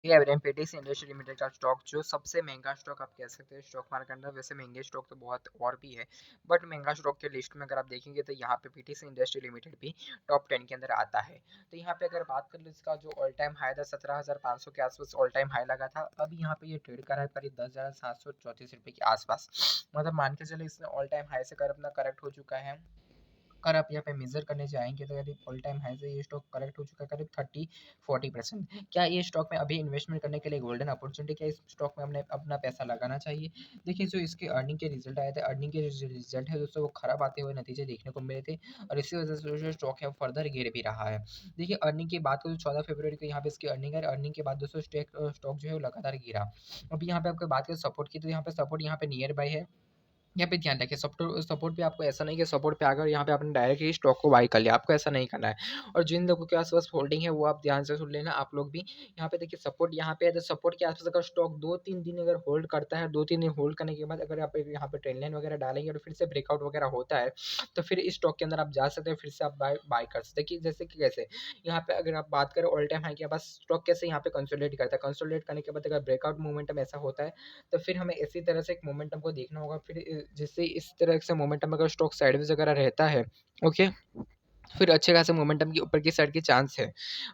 ये एवरेम PTC industry limited का stock जो सबसे महँगा स्टॉक आप कह सकते हैं स्टॉक मार्केट के अंदर। वैसे महँगे स्टॉक तो बहुत और भी है, बट महँगा स्टॉक के लिस्ट में अगर आप देखेंगे तो यहाँ पे पीटीसी इंडस्ट्री लिमिटेड भी टॉप 10 के अंदर आता है। तो यहाँ पे अगर बात कर लो, इसका जो ऑल टाइम हाई था 17,500 के आसपास ऑल टाइम हाई लगा था। अभी यहाँ पे ये ट्रेड कर रहा है करीब 10,734 रुपए के आसपास। मतलब मान के चले इसने ऑल टाइम हाई से कर अपना करेक्ट हो चुका है। अगर आप यहाँ पे मेज़र करने जाएँगे तो करीब ऑल टाइम हाई से ये स्टॉक करेक्ट हो चुका है करीब 30-40%। क्या ये स्टॉक में अभी इन्वेस्टमेंट करने के लिए गोल्डन अपॉर्च्युनिटी, क्या इस स्टॉक में हमने अपना पैसा लगाना चाहिए? देखिए, जो इसके अर्निंग के रिज़ल्ट आए थे, अर्निंग के जो रिज़ल्ट है दोस्तों वो खराब आते हुए नतीजे देखने को मिले थे और इसी वज़ह से जो स्टॉक है वो फर्दर गिर भी रहा है। देखिए, अर्निंग की बात करूँ, 14 फरवरी को यहाँ पे इसकी अर्निंग है। अर्निंग के बाद दोस्तों स्टॉक जो है वो लगातार गिरा। अभी यहाँ पे आपको बात करें सपोर्ट की, तो यहाँ पे सपोर्ट यहाँ पे नियर बाय है। यहाँ पे ध्यान रखिए, सपोर्ट पे आपको ऐसा नहीं कि सपोर्ट पे आकर यहाँ पे आपने डायरेक्ट ही स्टॉक को बाय कर लिया, आपको ऐसा नहीं करना है। और जिन लोगों के आस-पास होल्डिंग है वो आप ध्यान से सुन लेना आप लोग भी। यहाँ पे देखिए सपोर्ट यहाँ पे है, तो सपोर्ट के आस-पास अगर स्टॉक 2-3 दिन अगर होल्ड करता है, 2-3 दिन होल्ड करने के बाद अगर आप यहाँ पे ट्रेंड लाइन वगैरह डालेंगे और फिर से ब्रेकआउट वगैरह होता है, तो फिर इस स्टॉक के अंदर आप जा सकते हैं, फिर से आप बाय बाय कर सकते हैं। कि जैसे कि कैसे? यहाँ पे अगर आप बात करें ऑल टाइम हाई के पास स्टॉक कैसे यहाँ पे कंसोलिडेट करता है, कंसोलिडेट करने के बाद अगर ब्रेकआउट मोमेंटम ऐसा होता है, तो फिर हमें इसी तरह से एक मोमेंटम को देखना होगा। फिर जिससे इस तरह से मोमेंटम अगर स्टॉक साइडवेज़ वगैरह रहता है, ओके? फिर अच्छे खासे मोमेंटम की ऊपर की साइड के चांस है।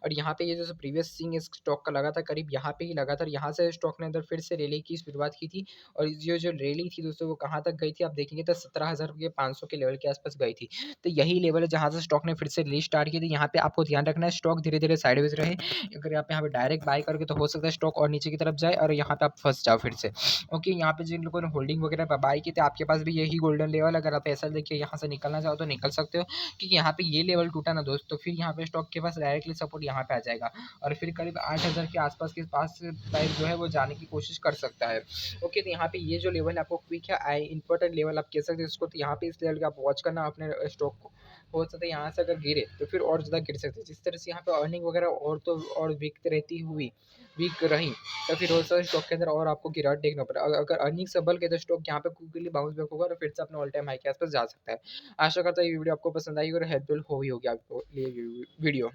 और यहाँ पे ये जो प्रीवियस स्विंग इस स्टॉक का लगा था करीब यहाँ पे ही लगा था और यहाँ से स्टॉक ने अंदर फिर से रैली की शुरुआत की थी। और ये जो रैली थी दोस्तों वो कहाँ तक गई थी आप देखेंगे तो 17,500 के लेवल के आसपास गई थी। तो यही लेवल है जहाँ से स्टॉक ने फिर से रैली स्टार्ट की थी। यहाँ पे आपको ध्यान रखना है स्टॉक धीरे-धीरे साइडवेज़ रहे। अगर आप यहाँ पे डायरेक्ट बाय करोगे तो हो सकता है स्टॉक और नीचे की तरफ जाए और यहाँ पे आप फँस जाओ फिर से। ओके, यहाँ पे जिन लोगों ने होल्डिंग वगैरह बाय की थी आपके पास भी यही गोल्डन लेवल, अगर आप ऐसा देखिए यहाँ से निकलना चाहो तो निकल सकते हो। क्योंकि यहाँ पे ये लेवल टूटा ना दोस्त, तो फिर यहाँ पे स्टॉक के पास डायरेक्टली सपोर्ट यहाँ पे आ जाएगा और फिर करीब 8,000 के आसपास के पास प्राइस जो है वो जाने की कोशिश कर सकता है। ओके, तो यहाँ पे ये जो लेवल है आपको क्विक है आई इंपॉर्टेंट लेवल आप कह सकते हो इसको। तो यहाँ पे इस लेवल का आप वॉच करना अपने स्टॉक को। हो सकता है यहाँ से अगर गिरे तो फिर और ज़्यादा गिर सकते हैं। जिस तरह से यहाँ पे अर्निंग वगैरह और तो और वीक रहती हुई वीक रही, तो फिर हो सकता है स्टॉक के अंदर और आपको गिरावट देखना पड़े। अगर अर्निंग संभल गई तो स्टॉक यहाँ पे क्विकली बाउंस बैक होगा और फिर से अपने ऑल टाइम हाई के आसपास जा सकता है। आशा करता हूँ ये वीडियो आपको पसंद आई और हेल्पफुल हुई होगी आपको लिए वीडियो।